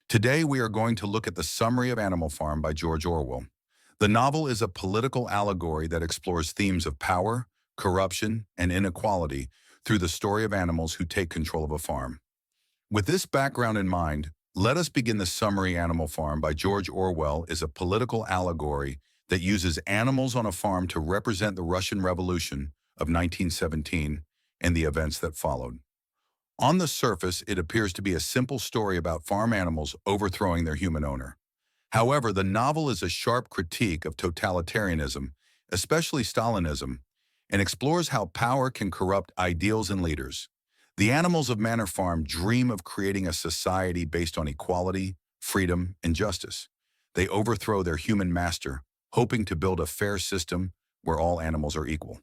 Today, we are going to look at the summary of Animal Farm by George Orwell. The novel is a political allegory that explores themes of power, corruption, and inequality through the story of animals who take control of a farm. With this background in mind, let us begin the summary. Animal Farm by George Orwell is a political allegory that uses animals on a farm to represent the Russian Revolution of 1917 and the events that followed. On the surface, it appears to be a simple story about farm animals overthrowing their human owner. However, the novel is a sharp critique of totalitarianism, especially Stalinism, and explores how power can corrupt ideals and leaders. The animals of Manor Farm dream of creating a society based on equality, freedom, and justice. They overthrow their human master, hoping to build a fair system where all animals are equal.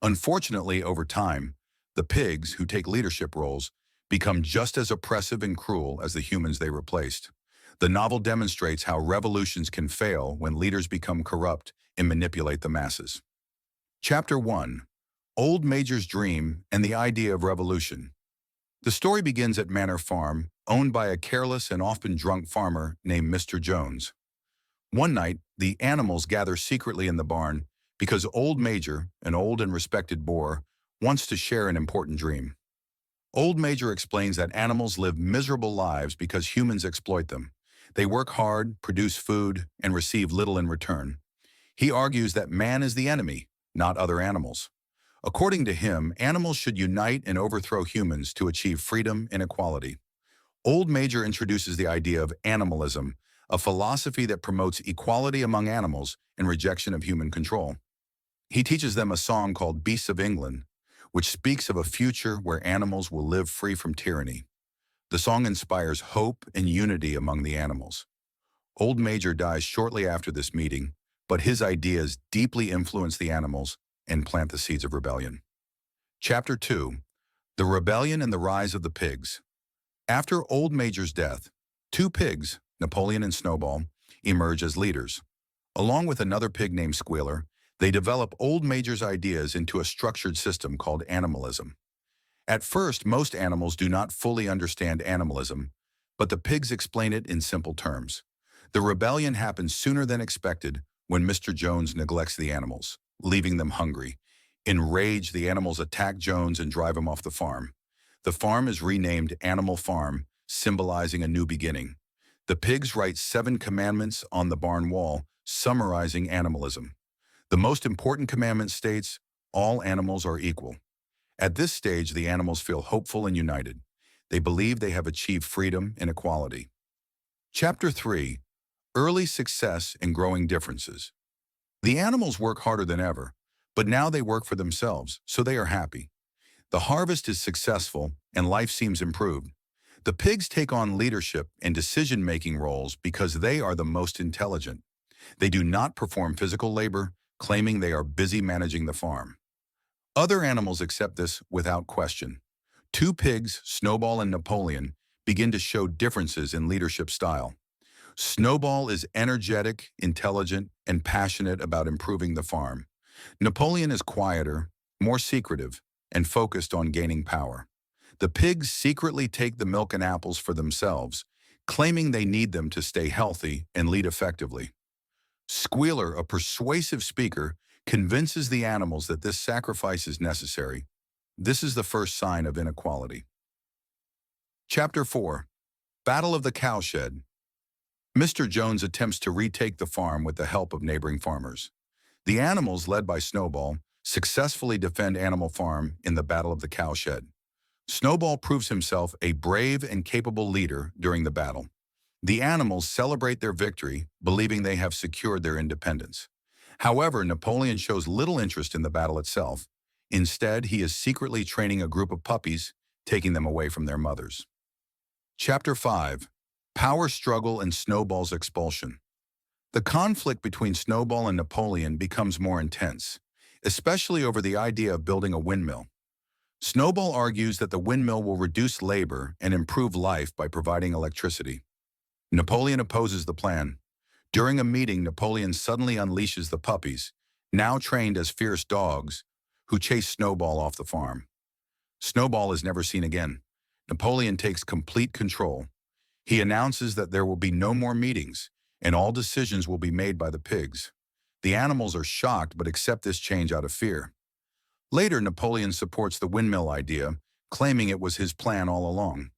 Unfortunately, over time, the pigs, who take leadership roles, become just as oppressive and cruel as the humans they replaced. The novel demonstrates how revolutions can fail when leaders become corrupt and manipulate the masses. Chapter 1. Old Major's Dream and the Idea of Revolution. The story begins at Manor Farm, owned by a careless and often drunk farmer named Mr. Jones. One night, the animals gather secretly in the barn because Old Major, an old and respected boar, wants to share an important dream. Old Major explains that animals live miserable lives because humans exploit them. They work hard, produce food, and receive little in return. He argues that man is the enemy, not other animals. According to him, animals should unite and overthrow humans to achieve freedom and equality. Old Major introduces the idea of animalism, a philosophy that promotes equality among animals and rejection of human control. He teaches them a song called Beasts of England, which speaks of a future where animals will live free from tyranny. The song inspires hope and unity among the animals. Old Major dies shortly after this meeting, but his ideas deeply influence the animals and plant the seeds of rebellion. Chapter 2. The Rebellion and the Rise of the Pigs. After Old Major's death, two pigs, Napoleon and Snowball, emerge as leaders. Along with another pig named Squealer, they develop Old Major's ideas into a structured system called animalism. At first, most animals do not fully understand animalism, but the pigs explain it in simple terms. The rebellion happens sooner than expected when Mr. Jones neglects the animals, leaving them hungry. Enraged, the animals attack Jones and drive him off the farm. The farm is renamed Animal Farm, symbolizing a new beginning. The pigs write 7 commandments on the barn wall, summarizing animalism. The most important commandment states, all animals are equal. At this stage, the animals feel hopeful and united. They believe they have achieved freedom and equality. Chapter 3. Early Success and Growing Differences. The animals work harder than ever, but now they work for themselves, so they are happy. The harvest is successful, and life seems improved. The pigs take on leadership and decision-making roles because they are the most intelligent. They do not perform physical labor, claiming they are busy managing the farm. Other animals accept this without question. Two pigs, Snowball and Napoleon, begin to show differences in leadership style. Snowball is energetic, intelligent, and passionate about improving the farm. Napoleon is quieter, more secretive, and focused on gaining power. The pigs secretly take the milk and apples for themselves, claiming they need them to stay healthy and lead effectively. Squealer, a persuasive speaker, convinces the animals that this sacrifice is necessary. This is the first sign of inequality. Chapter 4. Battle of the Cowshed. Mr. Jones attempts to retake the farm with the help of neighboring farmers. The animals, led by Snowball, successfully defend Animal Farm in the Battle of the Cowshed. Snowball proves himself a brave and capable leader during the battle. The animals celebrate their victory, believing they have secured their independence. However, Napoleon shows little interest in the battle itself. Instead, he is secretly training a group of puppies, taking them away from their mothers. Chapter 5. Power Struggle and Snowball's Expulsion. The conflict between Snowball and Napoleon becomes more intense, especially over the idea of building a windmill. Snowball argues that the windmill will reduce labor and improve life by providing electricity. Napoleon opposes the plan. During a meeting, Napoleon suddenly unleashes the puppies, now trained as fierce dogs, who chase Snowball off the farm. Snowball is never seen again. Napoleon takes complete control. He announces that there will be no more meetings, and all decisions will be made by the pigs. The animals are shocked but accept this change out of fear. Later, Napoleon supports the windmill idea, claiming it was his plan all along.